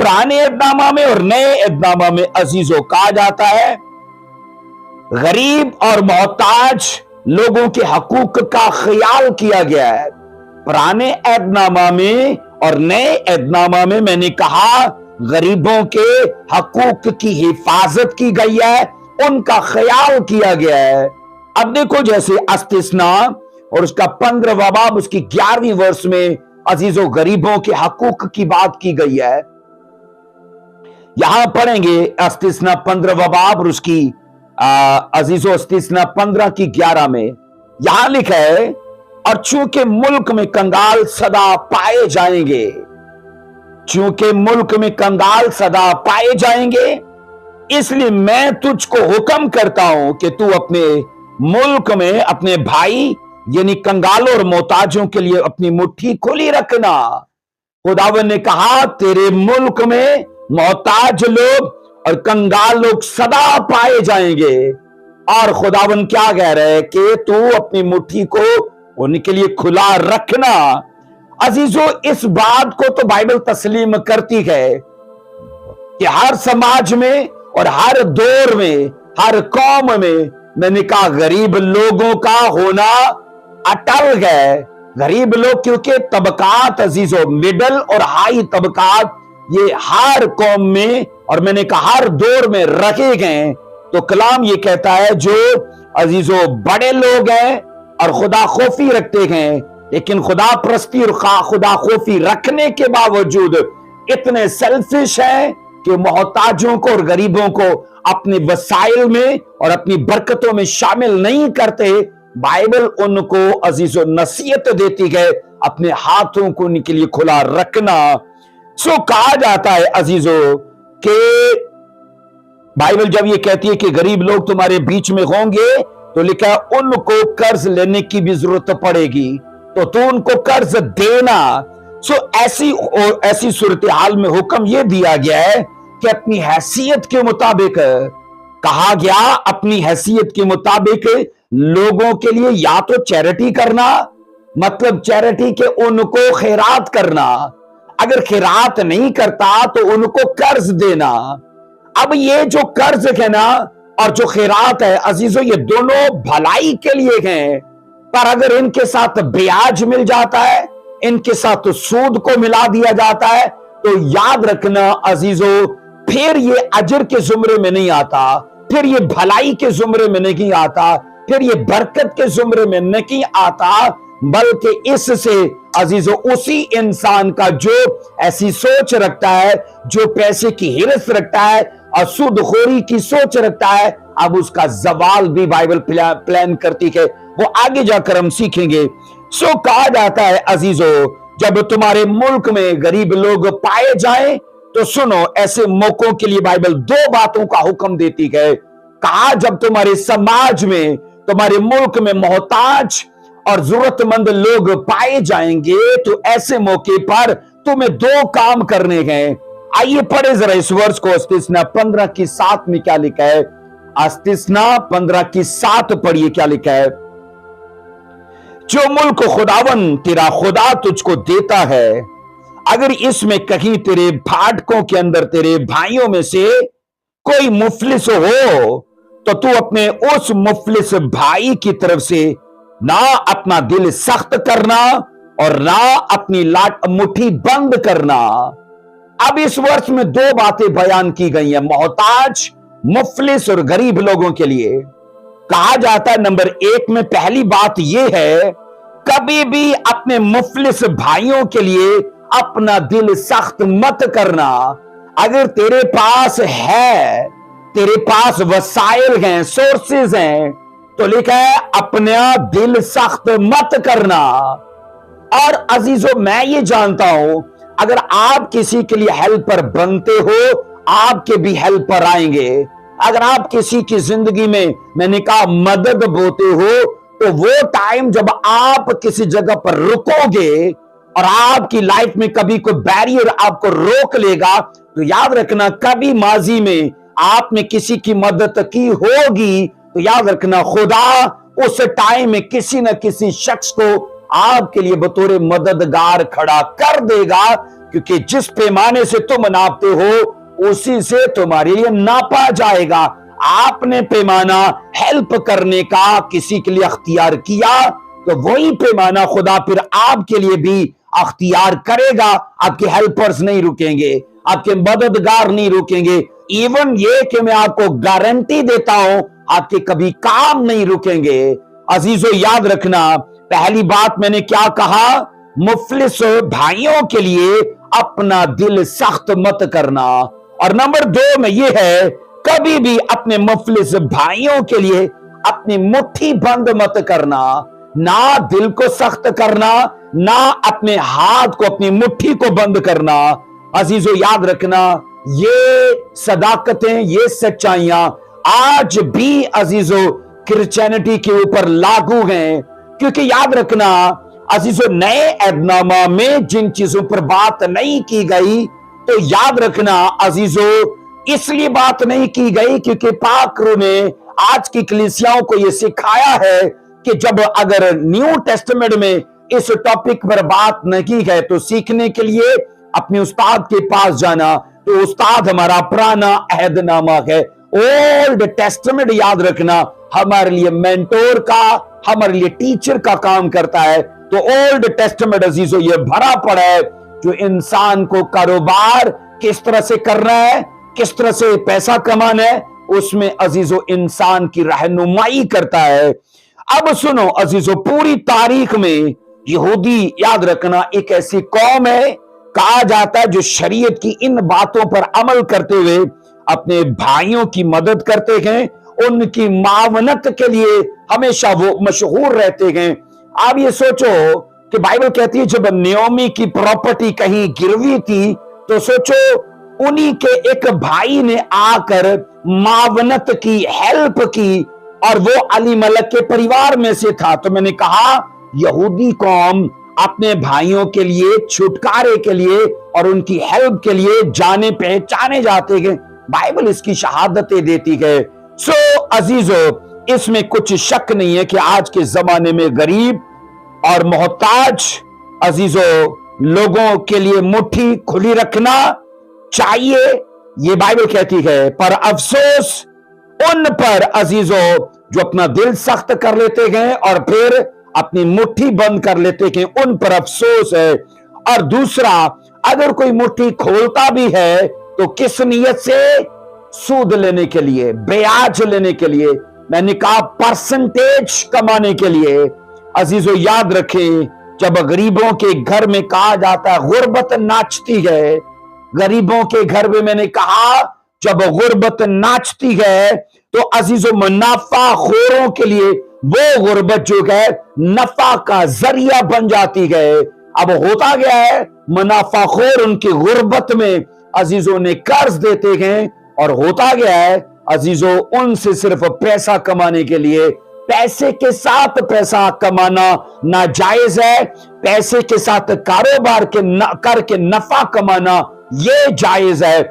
पुराने अहदनामा में और नए अहदनामा में अजीजों कहा जाता है गरीब और मोहताज लोगों के हकूक का ख्याल किया गया है। पुराने अहदनामा में और नए अहदनामा में मैंने कहा गरीबों के हकूक की हिफाजत की गई है, उनका ख्याल किया गया है। अब देखो जैसे इस्तिस्ना और उसका 15वां बाब उसकी 11वीं वर्ष में अजीजों गरीबों के हकूक की बात की गई है। यहां पढ़ेंगे इस्तिस्ना 15वां बाब और उसकी अजीजों इस्तिस्ना 15 की 11 में यहां लिखा है, और चूंकि मुल्क में कंगाल सदा पाए जाएंगे, चूंकि मुल्क में कंगाल सदा पाए जाएंगे, इसलिए मैं तुझको हुक्म करता हूं कि तू अपने मुल्क में अपने भाई यानी कंगालों और मोहताजों के लिए अपनी मुट्ठी खुली रखना। खुदावन ने कहा तेरे मुल्क में मोहताज लोग और कंगाल लोग सदा पाए जाएंगे, और खुदावन क्या कह रहे हैं कि तू अपनी मुट्ठी को उनके लिए खुला रखना। अजीजों इस बात को तो बाइबल तस्लीम करती है कि हर समाज में और हर दौर में हर कौम में मैंने कहा गरीब लोगों का होना अटल है। गरीब लोग क्योंकि तबकात अजीजों मिडल और हाई तबकात ये हर कौम में और मैंने कहा हर दौर में रखे गए। तो कलाम ये कहता है जो अजीजों बड़े लोग हैं और खुदा खौफी रखते हैं, लेकिन खुदा परस्ती और खुदा खौफी रखने के बावजूद इतने सेल्फिश हैं कि मोहताजों को और गरीबों को अपने वसाइल में और अपनी बरकतों में शामिल नहीं करते। बाइबल उनको अजीजों नसीहत देती है अपने हाथों को उनके लिए खुला रखना। सो कहा जाता है अजीजों कि बाइबल जब ये कहती है कि गरीब लोग तुम्हारे बीच में होंगे तो लिखा है उनको कर्ज लेने की भी जरूरत पड़ेगी, तो तू उनको कर्ज देना। सो ऐसी सूरत हाल में हुक्म यह दिया गया है कि अपनी हैसियत के मुताबिक कहा गया, अपनी हैसियत के मुताबिक लोगों के लिए या तो चैरिटी करना, मतलब चैरिटी के उनको खैरात करना, अगर खैरात नहीं करता तो उनको कर्ज देना। अब ये जो कर्ज है ना और जो खैरात है अजीजों ये दोनों भलाई के लिए हैं, पर अगर इनके साथ ब्याज मिल जाता है, इनके साथ सूद को मिला दिया जाता है, तो याद रखना अजीजों फिर ये अजर के जुमरे में नहीं आता, फिर ये भलाई के जुमरे में नहीं आता, फिर ये बरकत के जुमरे में नहीं आता, बल्कि इससे अजीजों उसी इंसान का जो ऐसी सोच रखता है, जो पैसे की हिरस रखता है और सूदखोरी की सोच रखता है, अब उसका जवाल भी बाइबल प्लान करती है। वो आगे जाकर हम सीखेंगे। सो कहा जाता है अजीजों जब तुम्हारे मुल्क में गरीब लोग पाए जाएं तो सुनो, ऐसे मौकों के लिए बाइबल दो बातों का हुक्म देती है। कहा जब तुम्हारे समाज में तुम्हारे मुल्क में मोहताज और जरूरतमंद लोग पाए जाएंगे तो ऐसे मौके पर तुम्हें दो काम करने हैं। आइए पढ़े जरा इस वर्ष को, इस्तिस्ना 15 की 7 में क्या लिखा है। इस्तिस्ना 15 की 7 पढ़िए क्या लिखा है। जो मुल्क खुदावन तेरा खुदा तुझको देता है, अगर इसमें कहीं तेरे फाटकों के अंदर तेरे भाइयों में से कोई मुफलिस हो तो तू अपने उस मुफलिस भाई की तरफ से ना अपना दिल सख्त करना और ना अपनी मुट्ठी बंद करना। अब इस वर्ष में दो बातें बयान की गई हैं मोहताज, मुफलिस और गरीब लोगों के लिए। कहा जाता है नंबर 1 में पहली बात यह है कभी भी अपने मुफलिस भाइयों के लिए अपना दिल सख्त मत करना। अगर तेरे पास है, तेरे पास वसाइल हैं, सोर्सेज हैं, तो लिखा है अपना दिल सख्त मत करना। और अजीजों मैं ये जानता हूं अगर आप किसी के लिए हेल्पर बनते हो आपके भी हेल्पर आएंगे। अगर आप किसी की जिंदगी में मैंने कहा मदद बोते हो तो वो टाइम जब आप किसी जगह पर रुकोगे और आपकी लाइफ में कभी कोई बैरियर आपको रोक लेगा तो याद रखना कभी माजी में आपने किसी की मदद की होगी तो याद रखना खुदा उस टाइम में किसी न किसी शख्स को आपके लिए बतौर मददगार खड़ा कर देगा क्योंकि जिस पैमाने से तुम नापते हो उसी से तुम्हारे लिए नापा जाएगा। आपने पैमाना हेल्प करने का किसी के लिए अख्तियार किया तो वही पैमाना खुदा फिर आपके लिए भी अख्तियार करेगा। आपके हेल्पर्स नहीं रुकेंगे, आपके मददगार नहीं रुकेंगे। इवन ये कि मैं आपको गारंटी देता हूं, आपके कभी काम नहीं रुकेंगे। अजीजों याद रखना, पहली बात मैंने क्या कहा, मुफलिस भाइयों के लिए अपना दिल सख्त मत करना। और नंबर 2 में यह है, कभी भी अपने मुफलिस भाइयों के लिए अपनी मुट्ठी बंद मत करना। ना दिल को सख्त करना, ना अपने हाथ को, अपनी मुट्ठी को बंद करना। अजीजों याद रखना, ये सदाकतें, ये सच्चाइयां आज भी अजीजों क्रिश्चियनिटी के ऊपर लागू हैं। क्योंकि याद रखना अजीजों, नए अहदनामा में जिन चीजों पर बात नहीं की गई, तो याद रखना अजीजों, इसलिए बात नहीं की गई क्योंकि पाक रूह ने आज की कलीसियाओं को यह सिखाया है कि जब अगर न्यू टेस्टामेंट में इस टॉपिक पर बात नहीं है तो सीखने के लिए अपने उस्ताद के पास जाना। तो उस्ताद हमारा पुराना अहदनामा है, ओल्ड टेस्टामेंट याद रखना हमारे लिए मेंटोर का, हमारे लिए टीचर का काम करता है। तो ओल्ड टेस्टामेंट अजीजों ये भरा पड़ा है जो इंसान को कारोबार किस तरह से करना है, किस तरह से पैसा कमाना है, उसमें अजीजों इंसान की रहनुमाई करता है। अब सुनो अजीजों, पूरी तारीख में यहूदी याद रखना एक ऐसी कौम है, कहा जाता है जो शरीयत की इन बातों पर अमल करते हुए अपने भाइयों की मदद करते हैं, उनकी मावनत के लिए हमेशा वो मशहूर रहते हैं। आप ये सोचो कि बाइबल कहती है जब नियोमी की प्रॉपर्टी कहीं गिरवी थी तो सोचो उन्हीं के एक भाई ने आकर मावनत की, हेल्प की, और वो अली मलक के परिवार में से था। तो मैंने कहा यहूदी कौम अपने भाइयों के लिए, छुटकारे के लिए और उनकी हेल्प के लिए जाने पहचाने जाते हैं। बाइबल इसकी शहादतें देती है। सो अजीजों, इसमें कुछ शक नहीं है कि आज के जमाने में गरीब और मोहताज अजीजों लोगों के लिए मुट्ठी खुली रखना चाहिए, ये बाइबल कहती है। पर अफसोस उन पर अजीजों जो अपना दिल सख्त कर लेते हैं और फिर अपनी मुट्ठी बंद कर लेते हैं, उन पर अफसोस है। और दूसरा, अगर कोई मुट्ठी खोलता भी है तो किस नियत से, सूद लेने के लिए, ब्याज लेने के लिए, मैंने कहा परसेंटेज कमाने के लिए। अजीजों याद रखें, जब गरीबों के घर में कहा जाता है गुर्बत नाचती है, गरीबों के घर में मैंने कहा जब गुर्बत नाचती है तो अजीजों मुनाफा खोरों के लिए वो गुर्बत जो है नफा का जरिया बन जाती है। अब होता गया है मुनाफा खोर उनकी गुर्बत में अजीजों ने कर्ज देते हैं, और होता गया है अजीजों उनसे सिर्फ पैसा कमाने के लिए। पैसे के साथ पैसा कमाना नाजायज है, पैसे के साथ कारोबार करके नफा कमाना ये जायज है।